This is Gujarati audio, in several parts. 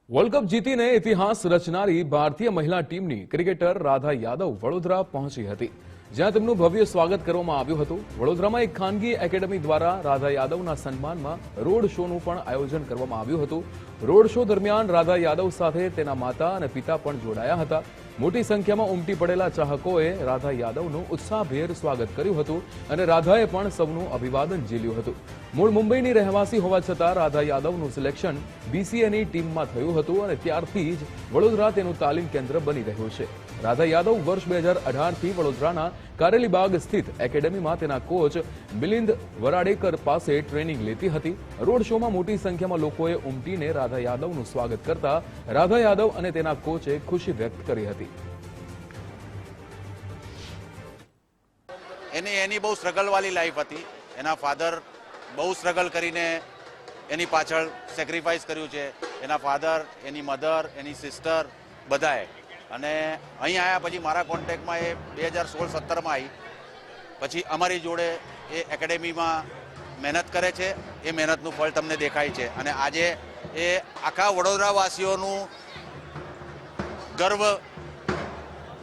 વર્લ્ડ કપ જીતીને ઇતિહાસ રચનારી ભારતીય મહિલા ટીમની ક્રિકેટર રાધા યાદવ વડોદરા પહોંચી હતી, જ્યાં તેમનું ભવ્ય સ્વાગત કરવામાં આવ્યું હતું। વડોદરામાં એક ખાનગી એકેડમી દ્વારા રાધા યાદવના સન્માનમાં રોડ શોનું પણ આયોજન કરવામાં આવ્યું હતું। રોડ શો દરમિયાન રાધા યાદવ સાથે તેના માતા અને પિતા પણ જોડાયા હતા। મોટી સંખ્યામાં ઉમટી પડેલા ચાહકોએ રાધા યાદવનું ઉત્સાહભેર સ્વાગત કર્યું હતું અને રાધાએ પણ સૌનું અભિવાદન ઝીલ્યું હતું। મૂળ મુંબઈની રહેવાસી હોવા છતાં રાધા યાદવનું સિલેક્શન બીસીએની ટીમમાં થયું હતું અને ત્યારથી જ વડોદરા તેનું તાલીમ કેન્દ્ર બની રહ્યું છે। રાધા યાદવ વર્ષ 2018થી વડોદરાના કારેલીબાગ સ્થિત એકેડમીમાં તેના કોચ મિલિંદ વરાડેકર પાસે ટ્રેનિંગ લેતી હતી। રોડ શોમાં મોટી સંખ્યામાં લોકોએ ઉમટીને રાધા યાદવનું સ્વાગત કરતા રાધા યાદવ અને તેના કોચે ખુશી વ્યક્ત કરી હતી। એની બહુ સ્ટ્રગલ વાળી લાઈફ હતી। એના ફાધર બહુ સ્ટ્રગલ કરીને એની પાછળ સેક્રિફાઈસ કર્યું છે। એના ફાધર, એની મધર, એની સિસ્ટર બધાએ, અને અહીં આવ્યા પછી મારા કોન્ટેક્ટમાં એ 2016-17માં આવી, પછી અમારી જોડે એ એકેડેમીમાં મહેનત કરે છે। એ મહેનતનું ફળ તમને દેખાય છે અને આજે એ આખા વડોદરાવાસીઓનું ગર્વ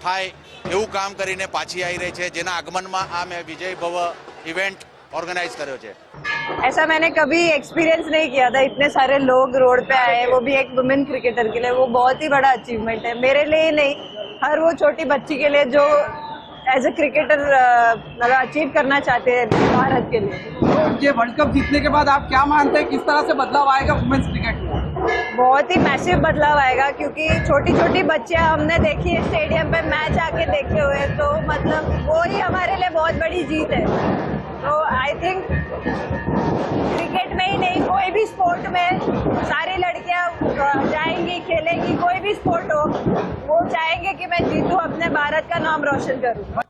થાય એવું કામ કરીને પાછી આવી રહી છે, જેના આગમનમાં આ મેં વિજય ભવ इवेंट ऑर्गेनाइज કર્યો છે। ऐसा मैंने कभी एक्सपीरियंस नहीं किया था, इतने सारे लोग रोड पे आए, वो भी एक वुमेन क्रिकेटर के लिए, वो बहुत ही बड़ा अचीवमेंट है मेरे लिए ही नहीं, हर वो छोटी बच्ची के लिए जो एज ए क्रिकेटर मतलब अचीव करना चाहते हैं भारत के लिए। तो ये वर्ल्ड कप जीतने के बाद आप क्या मानते हैं किस तरह से बदलाव आएगा वुमेन्स क्रिकेट में? बहुत ही मैसिव बदलाव आएगा, क्योंकि छोटी छोटी बच्चियां हमने देखी है स्टेडियम पे मैच आके देखे हुए, तो मतलब वो ही हमारे लिए बहुत बड़ी जीत है। तो आई थिंक क्रिकेट में ही नहीं, कोई भी स्पोर्ट में सारी लड़कियां जाएंगी, खेलेंगी, कोई भी स्पोर्ट हो, वो चाहेंगे कि मैं जीतूं, अपने भारत का नाम रोशन करूं।